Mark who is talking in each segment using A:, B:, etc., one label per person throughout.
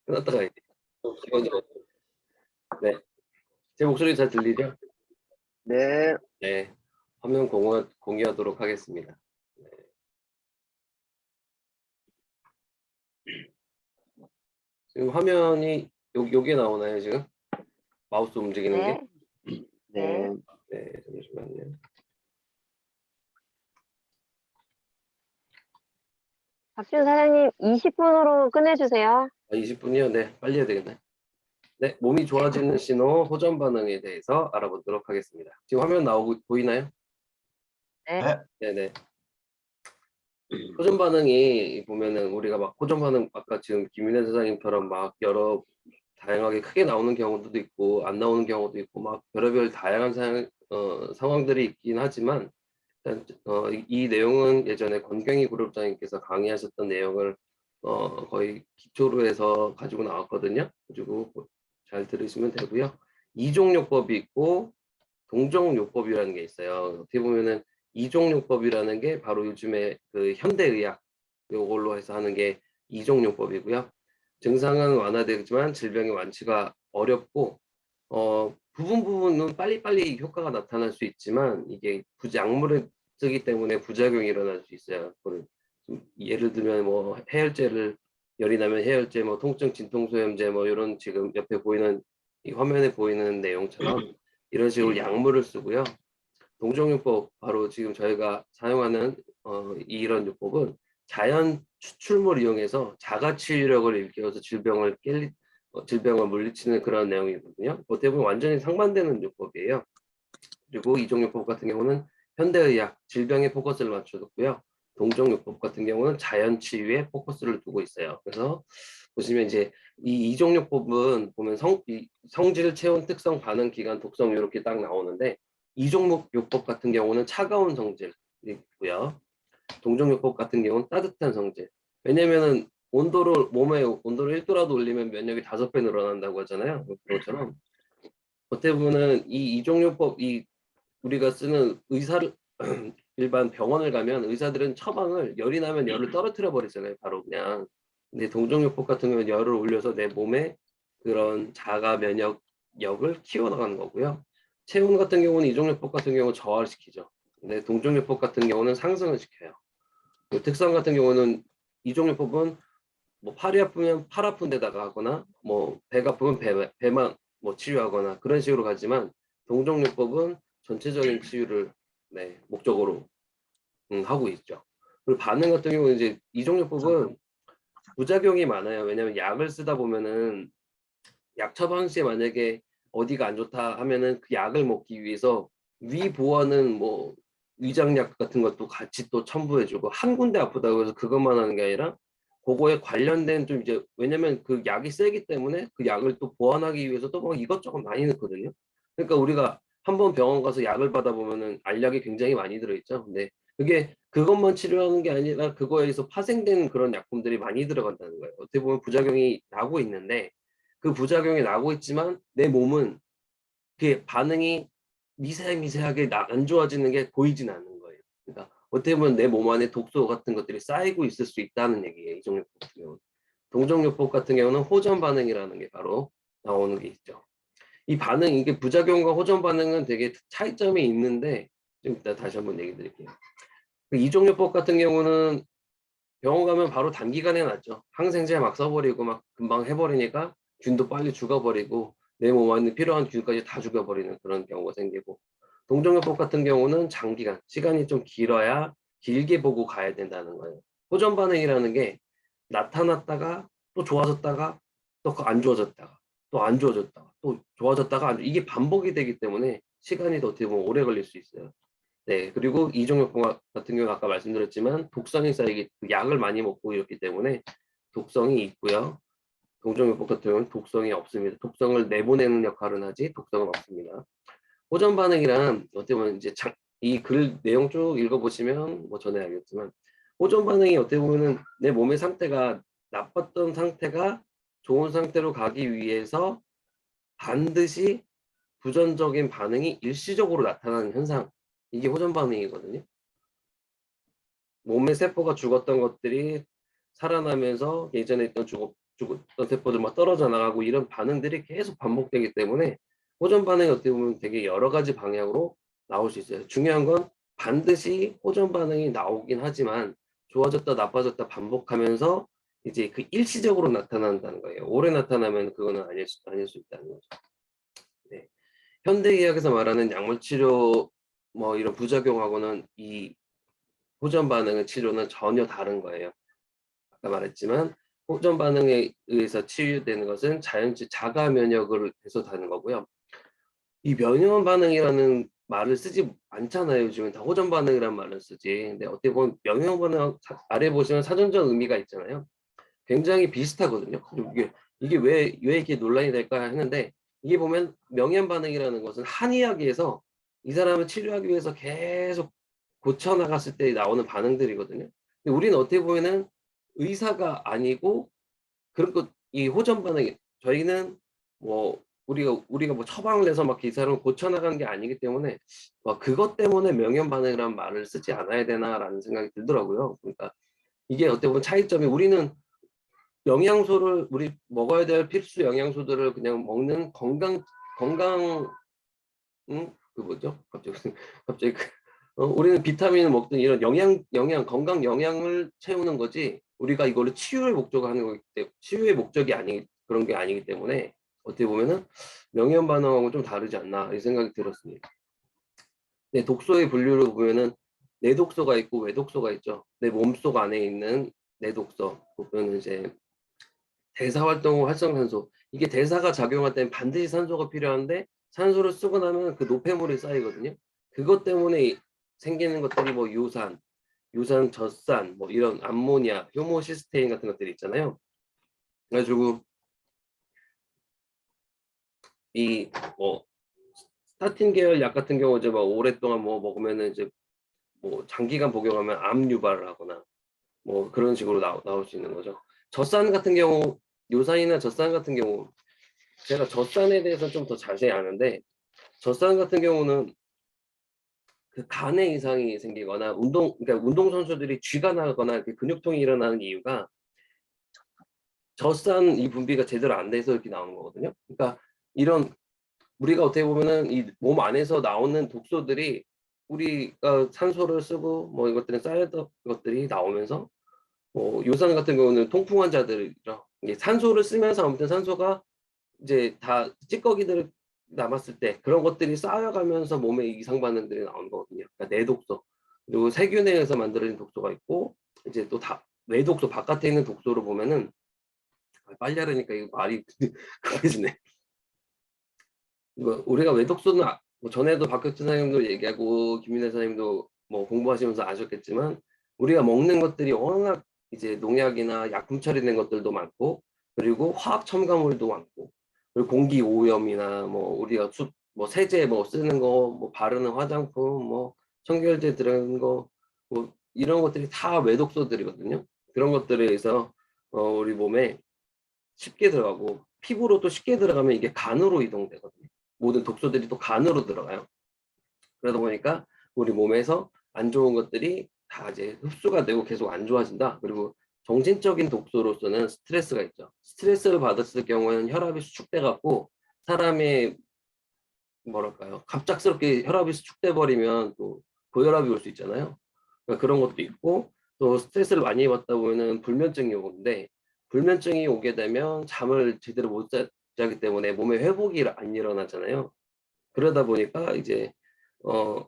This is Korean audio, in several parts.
A: 끊었다가 이제 네, 제 목소리 잘 들리죠?
B: 네.
A: 네, 화면 공유하도록 하겠습니다. 네. 지금 화면이 여기에 나오나요 지금? 마우스 움직이는 게?
C: 네.
B: 네.
A: 네, 잠시만요.
C: 박준 사장님 20분으로 끝내주세요.
A: 20분이요? 네, 빨리 해야 되겠네. 네, 몸이 좋아지는 신호 호전 반응에 대해서 알아보도록 하겠습니다. 지금 화면 나오고 보이나요?
C: 네.
A: 네네. 호전 반응이 보면은 우리가 막 호전 반응 아까 지금 김윤혜 사장님처럼 막 여러 다양하게 크게 나오는 경우도 있고 안 나오는 경우도 있고 막 별의별 다양한 상황들이 있긴 하지만 일단 이 내용은 예전에 권경희 그룹장님께서 강의하셨던 내용을 거의 기초로 해서 가지고 나왔거든요. 그리고 잘 들으시면 되고요. 이종요법이 있고 동종요법이라는 게 있어요. 어떻게 보면은 이종요법이라는 게 바로 요즘에 그 현대의학 요걸로 해서 하는 게 이종요법이고요. 증상은 완화되지만 질병의 완치가 어렵고 부분은 빨리빨리 효과가 나타날 수 있지만 이게 약물을 쓰기 때문에 부작용이 일어날 수 있어요. 예를 들면 뭐 해열제를 열이 나면 해열제, 뭐 통증 진통소염제 뭐 이런 지금 옆에 보이는 이 화면에 보이는 내용처럼 이런 식으로 약물을 쓰고요. 동종요법 바로 지금 저희가 사용하는 이런 요법은 자연 추출물 이용해서 자가치유력을 일깨워서 질병을 물리치는 그런 내용이거든요. 어떻게 보면 완전히 상반되는 요법이에요. 그리고 이종요법 같은 경우는 현대의학, 질병에 포커스를 맞춰뒀고요. 동종요법 같은 경우는 자연치유에 포커스를 두고 있어요. 그래서 보시면 이제 이 이종요법은 보면 성질, 체온, 특성, 반응, 기간, 독성 이렇게 딱 나오는데 이종요법 같은 경우는 차가운 성질이 있고요. 동종요법 같은 경우는 따뜻한 성질. 왜냐면은 몸의 온도를 1도라도 올리면 면역이 5배 늘어난다고 하잖아요. 그것처럼 어떻게 보면은 이 이종요법 우리가 쓰는 일반 병원을 가면 의사들은 처방을 열이 나면 열을 떨어뜨려 버리잖아요. 바로 그냥. 근데 동종요법 같은 경우는 열을 올려서 내 몸에 그런 자가 면역력을 키워나가는 거고요. 체온 같은 경우는 이종요법 같은 경우 저하를 시키죠. 근데 동종요법 같은 경우는 상승을 시켜요. 그 특성 같은 경우는 이종요법은 뭐 팔이 아프면 팔 아픈 데다가 하거나 뭐 배가 아프면 배만 뭐 치유하거나 그런 식으로 가지만 동종요법은 전체적인 치유를 목적으로 하고 있죠. 그리고 반응 같은 경우는 이제 이종요법은 부작용이 많아요. 왜냐하면 약을 쓰다 보면은 약 처방 시에 만약에 어디가 안 좋다 하면은 그 약을 먹기 위해서 위 보호하는 뭐 위장약 같은 것도 같이 또 첨부해주고 한 군데 아프다고 해서 그것만 하는 게 아니라 그거에 관련된 좀 이제 왜냐면 그 약이 세기 때문에 그 약을 또 보완하기 위해서 또 뭐 이것저것 많이 넣거든요. 그러니까 우리가 한번 병원 가서 약을 받아보면은 알약이 굉장히 많이 들어있죠. 근데 그게 그것만 치료하는 게 아니라 그거에서 파생된 그런 약품들이 많이 들어간다는 거예요. 어떻게 보면 부작용이 나고 있는데 그 부작용이 나고 있지만 내 몸은 그 반응이 미세하게 안 좋아지는 게 보이진 않는 거예요. 그러니까 어떻게 보면 내 몸 안에 독소 같은 것들이 쌓이고 있을 수 있다는 얘기예요. 이종요법 같은 경우는. 동종요법 같은 경우는 호전 반응이라는 게 바로 나오는 게 있죠. 이 반응, 이게 부작용과 호전 반응은 되게 차이점이 있는데 좀 이따 다시 한번 얘기 드릴게요. 그 이종요법 같은 경우는 병원 가면 바로 단기간에 낫죠. 항생제 막 써버리고 막 금방 해버리니까 균도 빨리 죽어버리고 내 몸 안에 필요한 균까지 다 죽여버리는 그런 경우가 생기고 동종요법 같은 경우는 장기간, 시간이 좀 길어야 길게 보고 가야 된다는 거예요. 호전 반응이라는 게 나타났다가 또 좋아졌다가 또 안 좋아졌다가 또 안 좋아졌다가 또 좋아졌다가 이게 반복이 되기 때문에 시간이 더 어떻게 보면 오래 걸릴 수 있어요. 네, 그리고 이종요법 같은 경우는 아까 말씀드렸지만 독성이 쌓이기 약을 많이 먹고 이렇기 때문에 독성이 있고요. 동종요법 같은 경우는 독성이 없습니다. 독성을 내보내는 역할은 하지 독성은 없습니다. 호전 반응이란 어떻게 보면 이제 이 글 내용 쭉 읽어보시면 뭐 전에 알겠지만 호전 반응이 어떻게 보면은 내 몸의 상태가 나빴던 상태가 좋은 상태로 가기 위해서 반드시 부정적인 반응이 일시적으로 나타나는 현상, 이게 호전 반응이거든요. 몸의 세포가 죽었던 것들이 살아나면서 예전에 있던 쭉 어떤 세포들 막 떨어져 나가고 이런 반응들이 계속 반복되기 때문에 호전 반응이 어떻게 보면 되게 여러 가지 방향으로 나올 수 있어요. 중요한 건 반드시 호전 반응이 나오긴 하지만 좋아졌다 나빠졌다 반복하면서 이제 그 일시적으로 나타난다는 거예요. 오래 나타나면 그거는 아닐 수 있다는 거죠. 네. 현대의학에서 말하는 약물 치료 뭐 이런 부작용하고는 이 호전 반응의 치료는 전혀 다른 거예요. 아까 말했지만 호전 반응에 의해서 치유되는 것은 자연치 자가 면역을 해소하는 거고요. 이 면역 반응이라는 말을 쓰지 않잖아요. 요즘은 다 호전 반응이라는 말을 쓰지. 근데 어떻게 보면 면역 반응 아래 보시면 사전적 의미가 있잖아요. 굉장히 비슷하거든요. 그리고 이게 왜 이렇게 논란이 될까 했는데 이게 보면 명현 반응이라는 것은 한의학에서 이 사람을 치료하기 위해서 계속 고쳐 나갔을 때 나오는 반응들이거든요. 근데 우리는 어떻게 보면은 의사가 아니고 그런 것 이 호전 반응이 저희는 뭐 우리가 뭐 처방을 내서 막 이 사람을 고쳐 나가는 게 아니기 때문에 그것 때문에 명현 반응이라는 말을 쓰지 않아야 되나라는 생각이 들더라고요. 그러니까 이게 어떻게 보면 차이점이 우리는 영양소를 우리 먹어야 될 필수 영양소들을 그냥 먹는 건강 그 뭐죠? 갑자기 우리는 비타민을 먹든 이런 건강 영양을 채우는 거지 우리가 이거를 치유의 목적으로 하는 거기 때문에 치유의 목적이 아니 그런 게 아니기 때문에 어떻게 보면은 명현 반응하고 좀 다르지 않나 이 생각이 들었습니다. 네, 독소의 분류를 보면은 내독소가 있고 외독소가 있죠. 내 몸속 안에 있는 내독소 보면은 이제 대사 활동 후 활성산소. 이게 대사가 작용할 때는 반드시 산소가 필요한데 산소를 쓰고 나면 그 노폐물이 쌓이거든요. 그것 때문에 생기는 것들이 뭐 유산, 젖산, 뭐 이런 암모니아, 효모시스테인 같은 것들이 있잖아요. 그래가지고 이 뭐 스타틴 계열 약 같은 경우 이제 막 오랫동안 뭐 먹으면은 이제 뭐 장기간 복용하면 암 유발을 하거나 뭐 그런 식으로 나올 수 있는 거죠. 젖산 같은 경우 요산이나 젖산 같은 경우 제가 젖산에 대해서 좀 더 자세히 아는데 젖산 같은 경우는 그 간에 이상이 생기거나 그러니까 운동선수들이 쥐가 나거나 이렇게 근육통이 일어나는 이유가 젖산 이 분비가 제대로 안 돼서 이렇게 나오는 거거든요. 그러니까 이런 우리가 어떻게 보면은 이 몸 안에서 나오는 독소들이 우리가 산소를 쓰고 뭐 이것들은 쌓였던 것들이 나오면서 요산 같은 경우는 통풍 환자들이죠. 이게 산소를 쓰면서 아무튼 산소가 이제 다 찌꺼기들 남았을 때 그런 것들이 쌓여가면서 몸에 이상 반응들이 나오는 거거든요. 그러니까 내독소 그리고 세균에서 만들어진 독소가 있고 이제 또 다 외독소 바깥에 있는 독소를 보면은 빨리 하려니까 이거 말이 급해지네. 이거 우리가 외독소는 뭐 전에도 박혁진 선생님도 얘기하고 김민혜 선생님도 뭐 공부하시면서 아셨겠지만 우리가 먹는 것들이 워낙 이제 농약이나 약품 처리된 것들도 많고 그리고 화학 첨가물도 많고 그리고 공기 오염이나 뭐 우리가 뭐 세제 뭐 쓰는 거 뭐 바르는 화장품 뭐 청결제 들어간 거 뭐 이런 것들이 다 외독소들이거든요. 그런 것들에 의해서 우리 몸에 쉽게 들어가고 피부로 또 쉽게 들어가면 이게 간으로 이동되거든요. 모든 독소들이 또 간으로 들어가요. 그러다 보니까 우리 몸에서 안 좋은 것들이 다 이제 흡수가 되고 계속 안 좋아진다. 그리고 정신적인 독소로서는 스트레스가 있죠. 스트레스를 받았을 경우에는 혈압이 수축돼 갖고 사람의 뭐랄까요? 갑작스럽게 혈압이 수축돼 버리면 또 고혈압이 올 수 있잖아요. 그러니까 그런 것도 있고 또 스트레스를 많이 받다 보면은 불면증이 오는데 불면증이 오게 되면 잠을 제대로 못 자기 때문에 몸에 회복이 안 일어나잖아요. 그러다 보니까 이제 어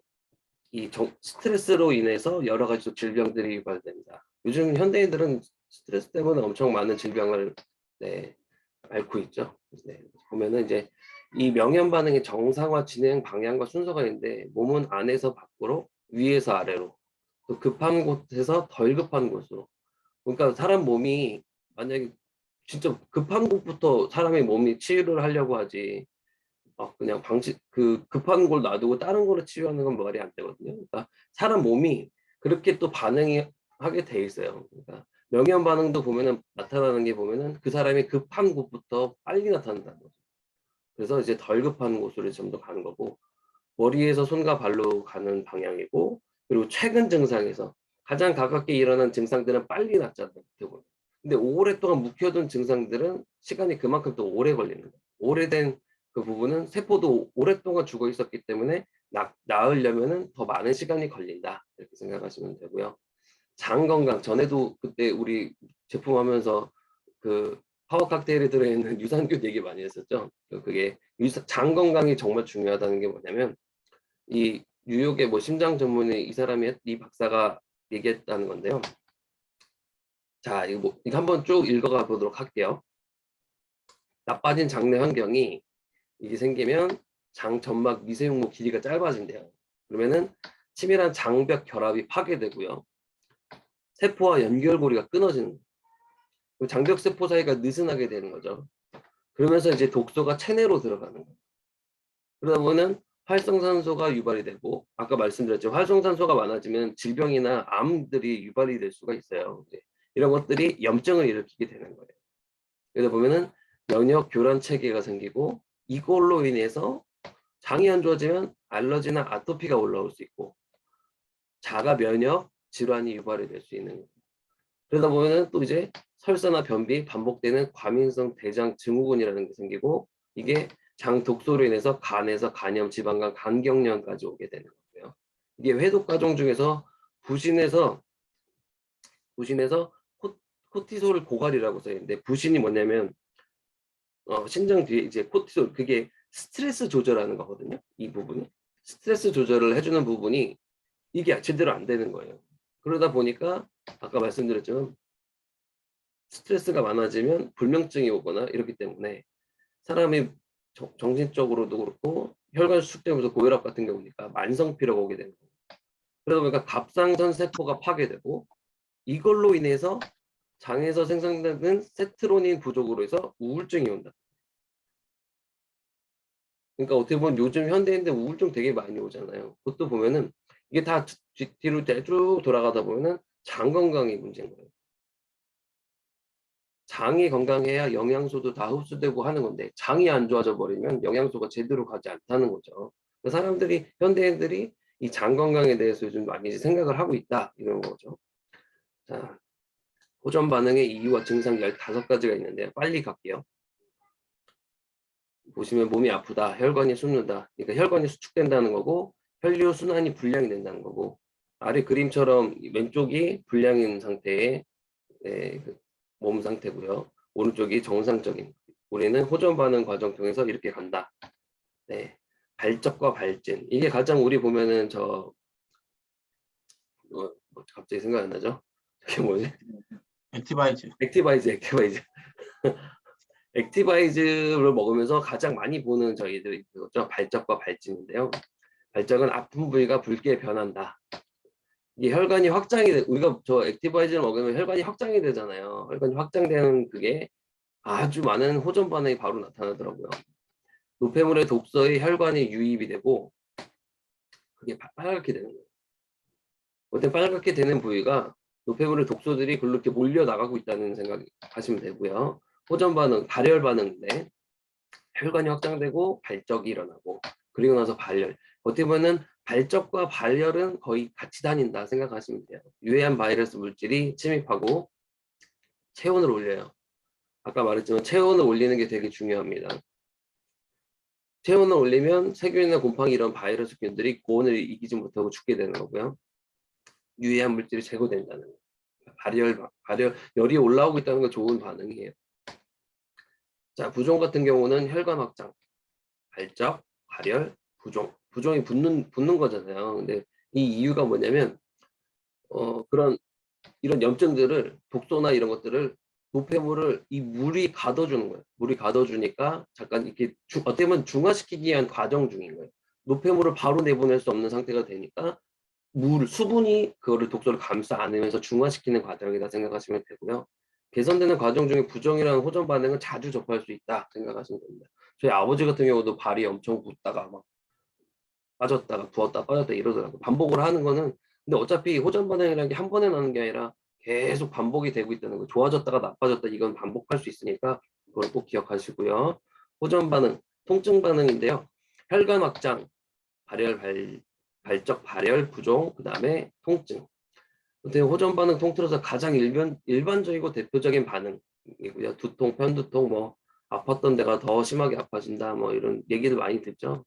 A: 스트레스로 인해서 여러 가지 또 질병들이 유발됩니다. 요즘 현대인들은 스트레스 때문에 엄청 많은 질병을 네, 앓고 있죠. 네, 보면은 이제 이 명현 반응의 정상화 진행 방향과 순서가 있는데 몸은 안에서 밖으로, 위에서 아래로, 또 급한 곳에서 덜 급한 곳으로. 그러니까 사람 몸이 만약에 진짜 급한 곳부터 사람의 몸이 치유를 하려고 하지 그냥 급한 걸 놔두고 다른 거로 치료하는 건 말이 안 되거든요. 그러니까 사람 몸이 그렇게 또 반응이 하게 돼 있어요. 그러니까 명현 반응도 보면은 나타나는 게 보면은 그 사람이 급한 곳부터 빨리 나타난다는 거죠. 그래서 이제 덜 급한 곳으로 좀 더 가는 거고 머리에서 손과 발로 가는 방향이고 그리고 최근 증상에서 가장 가깝게 일어난 증상들은 빨리 낫잖아요. 대부분. 근데 오랫동안 묵혀둔 증상들은 시간이 그만큼 또 오래 걸리는 거예요. 오래된 그 부분은 세포도 오랫동안 죽어 있었기 때문에 나으려면은 더 많은 시간이 걸린다. 이렇게 생각하시면 되고요. 장 건강, 전에도 그때 우리 제품하면서 그 파워 칵테일에 들어있는 유산균 얘기 많이 했었죠. 그게 장 건강이 정말 중요하다는 게 뭐냐면, 이 뉴욕의 뭐 심장 전문의 이 박사가 얘기했다는 건데요. 자, 이거 한번 쭉 읽어가 보도록 할게요. 나빠진 장내 환경이 이게 생기면 장 점막 미세흉모 길이가 짧아진대요. 그러면은 치밀한 장벽 결합이 파괴되고요. 세포와 연결고리가 끊어지는 거예요. 장벽 세포 사이가 느슨하게 되는 거죠. 그러면서 이제 독소가 체내로 들어가는 거예요. 그러다 보면 활성산소가 유발이 되고, 아까 말씀드렸죠. 활성산소가 많아지면 질병이나 암들이 유발이 될 수가 있어요. 이런 것들이 염증을 일으키게 되는 거예요. 그러다 보면은 면역 교란 체계가 생기고, 이걸로 인해서 장이 안 좋아지면 알러지나 아토피가 올라올 수 있고, 자가 면역 질환이 유발이 될 수 있는 거예요. 그러다 보면은 또 이제 설사나 변비, 반복되는 과민성 대장 증후군이라는 게 생기고, 이게 장 독소로 인해서 간에서 간염, 지방간, 간경련까지 오게 되는 거고요. 이게 회독 과정 중에서 부신에서 코티솔 고갈이라고 써 있는데, 부신이 뭐냐면 신장 뒤에 이제 코티솔, 그게 스트레스 조절하는 거거든요. 이 부분이 스트레스 조절을 해주는 부분이 이게 제대로 안 되는 거예요. 그러다 보니까 아까 말씀드렸지만 스트레스가 많아지면 불면증이 오거나 이렇기 때문에 사람이 정신적으로도 그렇고 혈관 수축되면서 고혈압 같은 경우니까 만성 피로가 오게 되는 거예요. 그러다 보니까 갑상선 세포가 파괴되고, 이걸로 인해서 장에서 생성되는 세트로닌 부족으로 해서 우울증이 온다. 그러니까 어떻게 보면 요즘 현대인들 우울증 되게 많이 오잖아요. 그것도 보면은 이게 다 뒤로 쭉 돌아가다 보면은 장 건강이 문제인 거예요. 장이 건강해야 영양소도 다 흡수되고 하는 건데, 장이 안 좋아져 버리면 영양소가 제대로 가지 않다는 거죠. 사람들이, 현대인들이 이 장 건강에 대해서 요즘 많이 생각을 하고 있다, 이런 거죠. 자, 호전 반응의 이유와 증상 15가지가 있는데 빨리 갈게요. 보시면 몸이 아프다, 혈관이 솟는다. 그러니까 혈관이 수축된다는 거고, 혈류 순환이 불량이 된다는 거고, 아래 그림처럼 왼쪽이 불량인 상태의 몸 상태고요. 오른쪽이 정상적인. 우리는 호전 반응 과정 통해서 이렇게 간다. 네. 발적과 발진. 이게 가장 우리 보면은 갑자기 생각 안 나죠? 그게 뭐지?
B: 액티바이즈.
A: 액티바이즈. 액티바이즈를 먹으면서 가장 많이 보는 저희들이 그거죠. 발적과 발진인데요. 발적은 아픈 부위가 붉게 변한다. 이게 혈관이 확장이 우리가 저 액티바이즈를 먹으면 혈관이 확장이 되잖아요. 혈관이 확장되는 그게 아주 많은 호전 반응이 바로 나타나더라고요. 노폐물의 독소에 혈관이 유입이 되고, 그게 빨갛게 되는 거예요. 어때 빨갛게 되는 부위가 노폐물의 독소들이 그렇게 몰려 나가고 있다는 생각 하시면 되고요. 호전 반응, 발열 반응인데 혈관이 확장되고 발적이 일어나고, 그리고 나서 발열. 어떻게 보면은 발적과 발열은 거의 같이 다닌다 생각하시면 돼요. 유해한 바이러스 물질이 침입하고 체온을 올려요. 아까 말했지만 체온을 올리는 게 되게 중요합니다. 체온을 올리면 세균이나 곰팡이 이런 바이러스균들이 고온을 이기지 못하고 죽게 되는 거고요. 유해한 물질이 제거된다는 거예요. 열이 올라오고 있다는 건 좋은 반응이에요. 자, 부종 같은 경우는 혈관 확장, 발적, 발열, 부종. 부종이 붙는 거잖아요. 근데 이 이유가 뭐냐면 이런 염증들을, 독소나 이런 것들을, 노폐물을 이 물이 가둬주는 거예요. 물이 가둬주니까 잠깐 이렇게 어떻게 보면 중화시키기 위한 과정 중인 거예요. 노폐물을 바로 내보낼 수 없는 상태가 되니까 수분이 그거를 독소를 감싸 안으면서 중화시키는 과정이다 생각하시면 되고요. 개선되는 과정 중에 부종이라는 호전 반응은 자주 접할 수 있다 생각하시면 됩니다. 저희 아버지 같은 경우도 발이 엄청 붓다가 막 빠졌다가 부었다 빠졌다 이러더라고요. 반복을 하는 거는, 근데 어차피 호전 반응이라는 게 한 번에 나는 게 아니라 계속 반복이 되고 있다는 거. 좋아졌다가 나빠졌다, 이건 반복할 수 있으니까 그걸 꼭 기억하시고요. 호전 반응, 통증 반응인데요. 혈관 확장, 발열, 발적, 발열, 부종, 그 다음에 통증. 어떻게 호전 반응 통틀어서 가장 일반적이고 대표적인 반응이고요. 두통, 편두통, 뭐 아팠던 데가 더 심하게 아파진다, 뭐 이런 얘기를 많이 듣죠.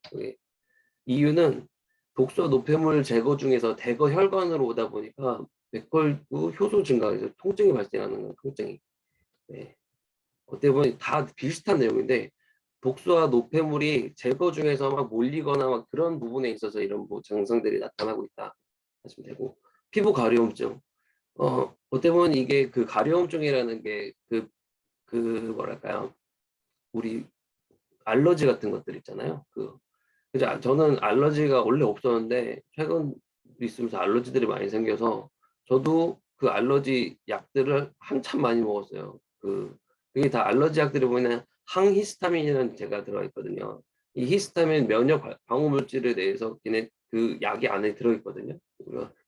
A: 이유는 독소 노폐물 제거 중에서 대거 혈관으로 오다 보니까 맥걸구 효소 증가에서 통증이 발생하는 거예요. 통증이. 네. 어떻게 보면 다 비슷한 내용인데 독소와 노폐물이 제거 중에서 막 몰리거나 막 그런 부분에 있어서 이런 뭐 증상들이 나타나고 있다 하시면 되고, 피부 가려움증. 어떻게 보면 이게 그 가려움증이라는 게 그 뭐랄까요, 우리 알러지 같은 것들 있잖아요. 그죠? 저는 알러지가 원래 없었는데 최근 있으면서 알러지들이 많이 생겨서 저도 그 알러지 약들을 한참 많이 먹었어요. 그게 다 알러지 약들이 보면 항히스타민이라는 제가 들어있거든요. 이 히스타민 면역 방어 물질에 대해서 걔네 그 약이 안에 들어있거든요.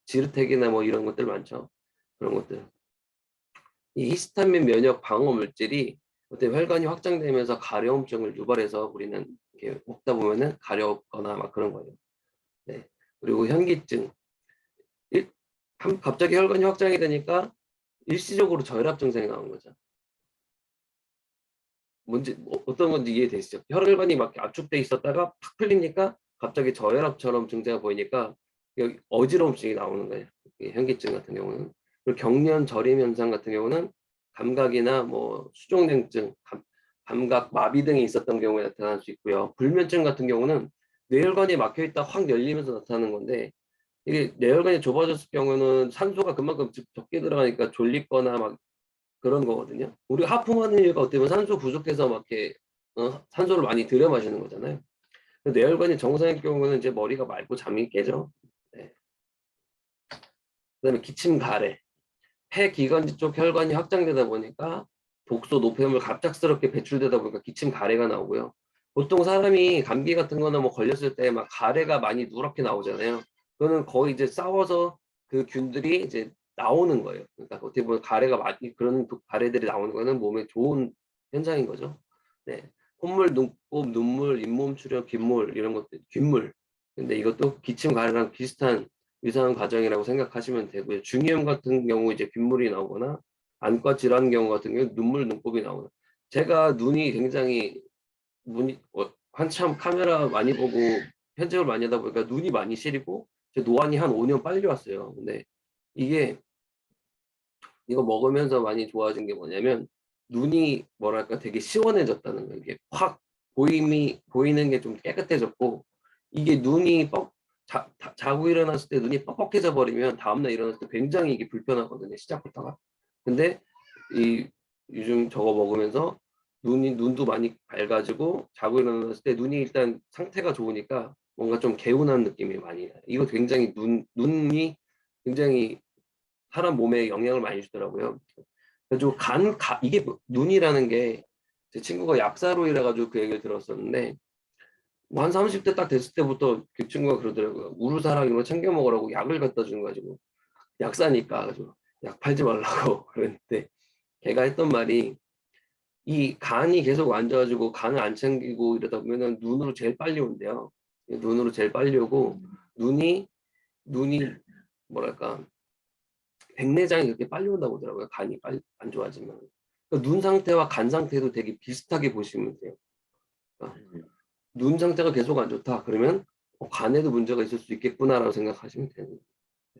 A: 지르텍이나 뭐 이런 것들 많죠. 그런 것들. 이 히스타민 면역 방어 물질이 어때 혈관이 확장되면서 가려움증을 유발해서 우리는 이렇게 먹다 보면은 가렵거나 막 그런 거예요. 네. 그리고 현기증. 갑자기 혈관이 확장이 되니까 일시적으로 저혈압 증상이 나오는 거죠. 어떤 건지 이해되시죠? 혈관이 막 압축돼 있었다가 팍 풀리니까 갑자기 저혈압처럼 증세가 보이니까 여기 어지러움증이 나오는 거예요. 현기증 같은 경우는. 그리고 경련 저림 현상 같은 경우는 감각이나 뭐 수족냉증, 감각 마비 등이 있었던 경우에 나타날 수 있고요. 불면증 같은 경우는 뇌혈관이 막혀 있다 확 열리면서 나타나는 건데, 이게 뇌혈관이 좁아졌을 경우는 산소가 그만큼 적게 들어가니까 졸리거나 막 그런 거거든요. 우리가 하품하는 이유가 어떻게 보면 산소 부족해서 막 이렇게 산소를 많이 들여 마시는 거잖아요. 뇌혈관이 정상일 경우는 이제 머리가 맑고 잠이 깨죠. 네. 그다음에 기침 가래. 폐 기관지 쪽 혈관이 확장되다 보니까 독소 노폐물 갑작스럽게 배출되다 보니까 기침 가래가 나오고요. 보통 사람이 감기 같은 거나 뭐 걸렸을 때 막 가래가 많이 누렇게 나오잖아요. 그거는 거의 이제 싸워서 그 균들이 이제 나오는 거예요. 그러니까 어떻게 보면 가래가 많이 그런 가래들이 나오는 거는 몸에 좋은 현상인 거죠. 네. 콧물, 눈곱, 눈물, 잇몸 출혈, 귓물 이런 것들, 귓물. 근데 이것도 기침 가래랑 비슷한 유사한 과정이라고 생각하시면 되고요. 중이염 같은 경우 이제 빗물이 나오거나 안과 질환 경우 같은 경우 눈물, 눈곱이 나오거나. 제가 눈이 굉장히 한참 카메라 많이 보고 편집을 많이 하다 보니까 눈이 많이 시리고 제 노안이 한 5년 빨리 왔어요. 근데 이게 이거 먹으면서 많이 좋아진 게 뭐냐면 눈이 뭐랄까 되게 시원해졌다는 거예요. 이게 확 보이는 게 좀 깨끗해졌고, 이게 눈이 자고 일어났을 때 눈이 뻑뻑해져 버리면 다음날 일어났을 때 굉장히 이게 불편하거든요. 시작부터가. 근데 이 요즘 저거 먹으면서 눈도 많이 밝아지고 자고 일어났을 때 눈이 일단 상태가 좋으니까 뭔가 좀 개운한 느낌이 많이 나요. 이거 굉장히 눈이 굉장히 사람 몸에 영향을 많이 주더라고요. 그래가지고 이게 눈이라는 게 제 친구가 약사로 일해가지고 그 얘기를 들었었는데, 뭐 한 30대 딱 됐을 때부터 그 친구가 그러더라고요. 우루사랑 이런 거 챙겨 먹으라고 약을 갖다 준 거 가지고, 약사니까 가지고 약 팔지 말라고 그랬는데, 걔가 했던 말이 이 간이 계속 안 좋아지고 간을 안 챙기고 이러다 보면은 눈으로 제일 빨리 온대요. 눈으로 제일 빨리 오고 눈이 뭐랄까 백내장이 그렇게 빨리 온다고 하더라고요. 간이 빨리 안 좋아지면. 그러니까 눈 상태와 간 상태도 되게 비슷하게 보시면 돼요. 그러니까 눈 상태가 계속 안 좋다. 그러면 간에도 문제가 있을 수 있겠구나라고 생각하시면 되는 거예요.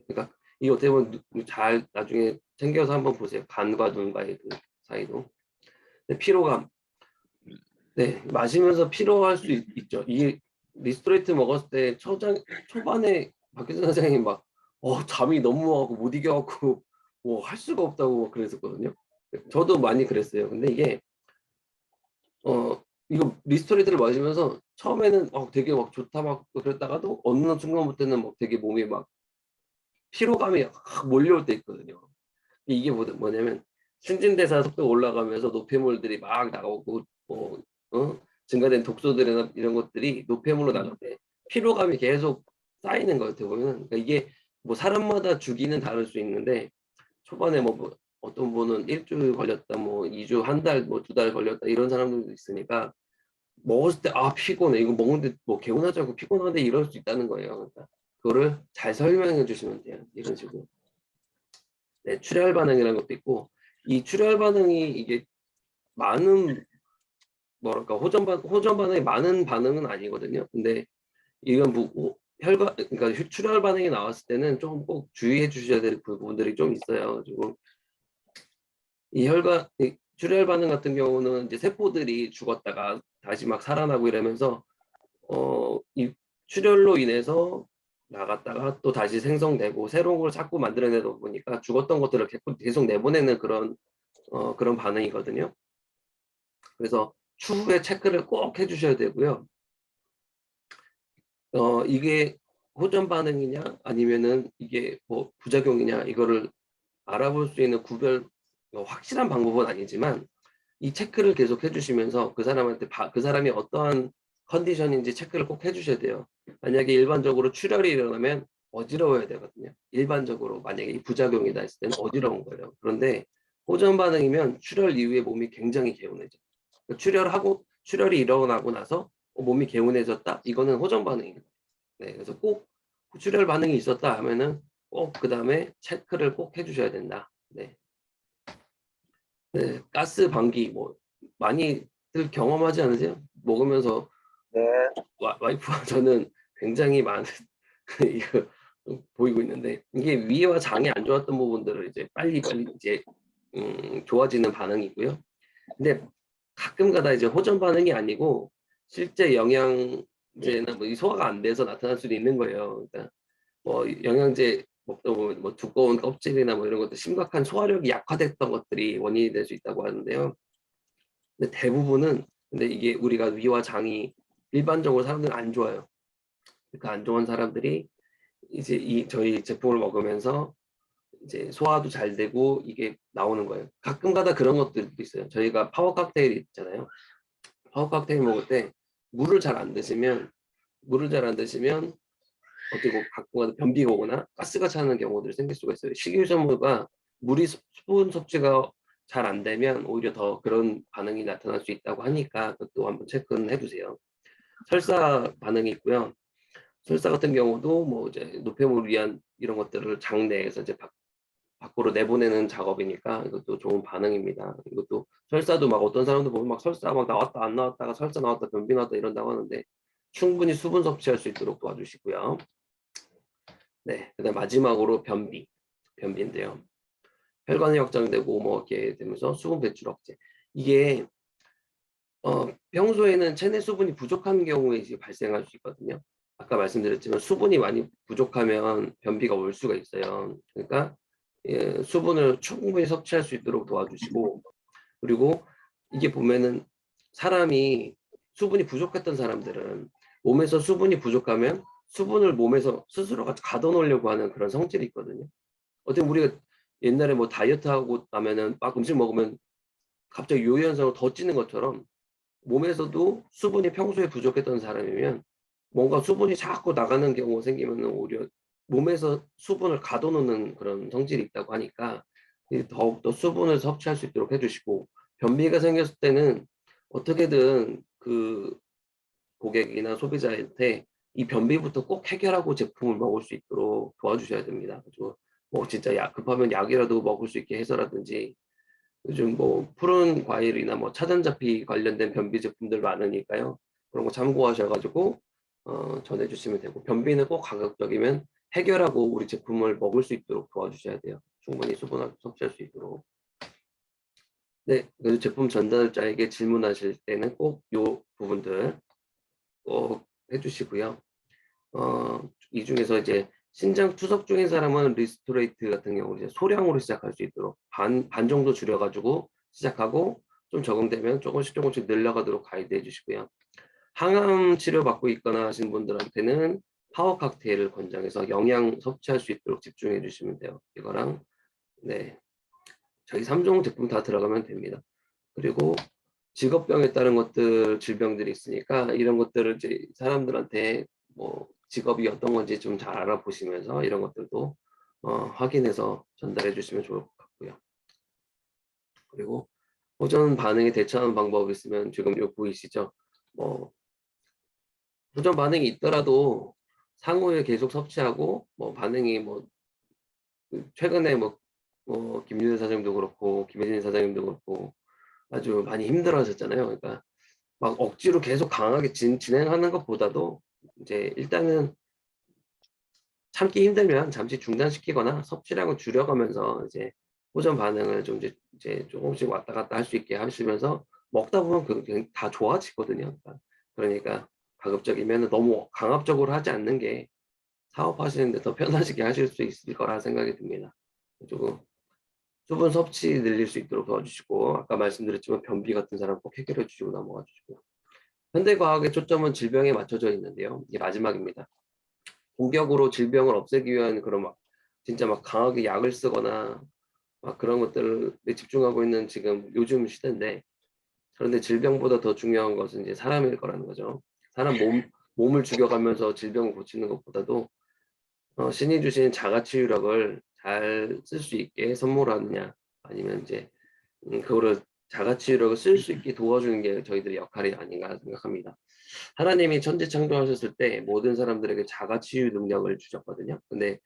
A: 그러니까 이 어떻게 보면 잘 나중에 챙겨서 한번 보세요. 간과 눈과의 그 사이도. 네, 피로감. 네, 마시면서 피로할 수 있죠. 이 리스토레이트 먹었을 때 초반에 박규선 선생님이 막 잠이 너무 와고 못 이겨갖고 뭐 할 수가 없다고 막 그랬었거든요. 저도 많이 그랬어요. 근데 이게 이거 리스토레이트를 마시면서 처음에는 되게 막 좋다 막 그랬다가도 어느 순간부터는 막 되게 몸이 막 피로감이 확 몰려올 때 있거든요. 이게 뭐냐면 신진대사 속도가 올라가면서 노폐물들이 막 나오고 증가된 독소들이나 이런 것들이 노폐물로 나갈 때 피로감이 계속 쌓이는 것 같아요. 보면 그러니까 이게 뭐 사람마다 주기는 다를 수 있는데 초반에 뭐 어떤 분은 일주일 걸렸다, 뭐 2주, 한 달, 뭐 2달 걸렸다 이런 사람들도 있으니까 먹었을 때 피곤해 이거 먹는데 뭐 개운하지 않고 피곤한데 이럴 수 있다는 거예요. 그러니까 그거를 잘 설명해 주시면 돼요. 이런 식으로. 네, 출혈 반응이라는 것도 있고, 이 출혈 반응이 이게 많은 뭐랄까 호전 반응이 많은 반응은 아니거든요. 근데 이건 혈관 그러니까 출혈 반응이 나왔을 때는 좀 꼭 주의해 주셔야 될 부분들이 좀 있어요. 그리고 이 출혈 반응 같은 경우는 이제 세포들이 죽었다가 다시 막 살아나고 이러면서 이 출혈로 인해서 나갔다가 또 다시 생성되고 새로운 걸 자꾸 만들어내다 보니까 죽었던 것들을 계속 내보내는 그런 반응이거든요. 그래서 추후에 체크를 꼭 해주셔야 되고요. 이게 호전 반응이냐 아니면은 이게 뭐 부작용이냐 이거를 알아볼 수 있는 확실한 방법은 아니지만 이 체크를 계속 해주시면서 그 사람이 어떠한 컨디션인지 체크를 꼭 해주셔야 돼요. 만약에 일반적으로 출혈이 일어나면 어지러워야 되거든요. 일반적으로 만약에 이 부작용이다 했을 때는 어지러운 거예요. 그런데 호전 반응이면 출혈 이후에 몸이 굉장히 개운해져요. 출혈이 일어나고 나서 몸이 개운해졌다? 이거는 호전 반응이에요. 네, 그래서 꼭 출혈 반응이 있었다 하면은 꼭 그 다음에 체크를 꼭 해주셔야 된다. 네. 네, 가스 방귀 뭐 많이들 경험하지 않으세요? 먹으면서
B: 네.
A: 와이프와 저는 굉장히 많은 이거 보이고 있는데 이게 위와 장이 안 좋았던 부분들을 이제 빨리빨리 이제 좋아지는 반응이고요. 근데 가끔가다 이제 호전 반응이 아니고 실제 영양제나 뭐 이 소화가 안 돼서 나타날 수도 있는 거예요. 그러니까 뭐 영양제 먹다 보면 뭐 두꺼운 껍질이나 뭐 이런 것들 심각한 소화력이 약화됐던 것들이 원인이 될 수 있다고 하는데요. 근데 대부분은 근데 이게 우리가 위와 장이 일반적으로 사람들은 안 좋아요. 그 안 좋은 사람들이 이제 저희 제품을 먹으면서 이제 소화도 잘 되고 이게 나오는 거예요. 가끔가다 그런 것들도 있어요. 저희가 파워 칵테일 있잖아요. 파워 칵테일 먹을 때 물을 잘 안 드시면 어떻게 가끔가다 변비가 오거나 가스가 차는 경우들이 생길 수가 있어요. 식이유전물과 수분 섭취가 잘 안 되면 오히려 더 그런 반응이 나타날 수 있다고 하니까 그것도 한번 체크는 해두세요. 설사 반응이 있고요. 설사 같은 경우도 뭐 이제 노폐물을 위한 이런 것들을 장 내에서 이제 밖으로 내보내는 작업이니까 이것도 좋은 반응입니다. 이것도 설사도 막 어떤 사람들 보면 막 설사 막 나왔다 안 나왔다가 설사 나왔다 변비 나왔다 이런다고 하는데 충분히 수분 섭취할 수 있도록 도와주시고요. 네, 그다음 마지막으로 변비인데요. 혈관이 확장되고 뭐 이렇게 되면서 수분 배출 억제. 이게 평소에는 체내 수분이 부족한 경우에 이제 발생할 수 있거든요. 아까 말씀드렸지만 수분이 많이 부족하면 변비가 올 수가 있어요. 그러니까 수분을 충분히 섭취할 수 있도록 도와주시고 그리고 이게 보면은 사람이 수분이 부족했던 사람들은 몸에서 수분이 부족하면 수분을 몸에서 스스로가 가둬놓으려고 하는 그런 성질이 있거든요. 어떻게 우리가 옛날에 뭐 다이어트하고 나면은 막 음식 먹으면 갑자기 요요현상으로 더 찌는 것처럼 몸에서도 수분이 평소에 부족했던 사람이면 뭔가 수분이 자꾸 나가는 경우가 생기면 오히려 몸에서 수분을 가둬놓는 그런 성질이 있다고 하니까 더욱더 수분을 섭취할 수 있도록 해주시고 변비가 생겼을 때는 어떻게든 그 고객이나 소비자한테 이 변비부터 꼭 해결하고 제품을 먹을 수 있도록 도와주셔야 됩니다. 그래서 뭐 진짜 급하면 약이라도 먹을 수 있게 해서라든지 요즘 뭐 푸른 과일이나 뭐 차전자피 관련된 변비 제품들 많으니까요. 그런 거 참고하셔가지고 전해주시면 되고 변비는 꼭 가급적이면 해결하고 우리 제품을 먹을 수 있도록 도와주셔야 돼요. 충분히 수분을 섭취할 수 있도록. 네, 그리고 제품 전달자에게 질문하실 때는 꼭 요 부분들 꼭 해주시고요. 이 중에서 이제 신장 투석 중인 사람은 리스토레이트 같은 경우 이제 소량으로 시작할 수 있도록 반 정도 줄여가지고 시작하고 좀 적응되면 조금씩 늘려가도록 가이드해 주시고요. 항암 치료 받고 있거나 하신 분들한테는 파워 칵테일을 권장해서 영양 섭취할 수 있도록 집중해 주시면 돼요. 이거랑 네 저희 3종 제품 다 들어가면 됩니다. 그리고 직업병에 따른 질병들이 있으니까 이런 것들을 이제 사람들한테 뭐 직업이 어떤 건지 좀 잘 알아보시면서 이런 것들도 확인해서 전달해 주시면 좋을 것 같고요. 그리고 호전 반응에 대처하는 방법이 있으면 지금 요 보이시죠? 뭐 호전 반응이 있더라도 상호에 계속 섭취하고 뭐 반응이 뭐 최근에 뭐 김윤혜 사장님도 그렇고 김혜진 사장님도 그렇고 아주 많이 힘들어하셨잖아요. 그러니까 막 억지로 계속 강하게 진행하는 것보다도 이제 일단은 참기 힘들면 잠시 중단시키거나 섭취량을 줄여가면서 이제 호전 반응을 좀 이제 조금씩 왔다 갔다 할 수 있게 하시면서 먹다 보면 그게 다 좋아지거든요. 그러니까 가급적이면 너무 강압적으로 하지 않는 게 사업하시는데 더 편하시게 하실 수 있을 거라 생각이 듭니다. 조금 수분 섭취 늘릴 수 있도록 도와주시고 아까 말씀드렸지만 변비 같은 사람 꼭 해결해 주시고 넘어가 주시고 현대과학의 초점은 질병에 맞춰져 있는데요. 이게 마지막입니다. 공격으로 질병을 없애기 위한 그런 막 진짜 막 강하게 약을 쓰거나 막 그런 것들에 집중하고 있는 지금 요즘 시대인데 그런데 질병보다 더 중요한 것은 이제 사람일 거라는 거죠. 사람 몸을 죽여가면서 질병을 고치는 것보다도 신이 주신 자가치유력을 잘 쓸 수 있게 선물하느냐 아니면 이제 그거를 자가치유력을 쓸 수 있게 도와주는 게 저희들의 역할이 아닌가 생각합니다. 하나님이 천지 창조하셨을 때 모든 사람들에게 자가치유 능력을 주셨거든요. 근데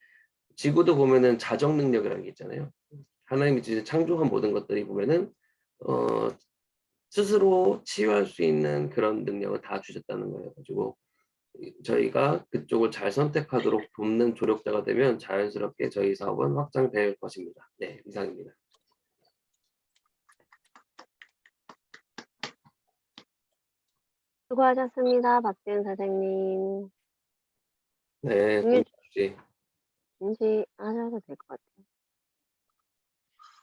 A: 지구도 보면은 자정 능력이라는 게 있잖아요. 하나님이 진짜 창조한 모든 것들이 보면은 어, 스스로 치유할 수 있는 그런 능력을 다 주셨다는 거예요. 가지고 저희가 그쪽을 잘 선택하도록 돕는 조력자가 되면 자연스럽게 저희 사업은 확장될 것입니다. 네, 이상입니다.
C: 수고하셨습니다. 박지은 사장님.
A: 네,
C: 중일
A: 좀 혹시
C: 인지하셔도 될 것 같아요.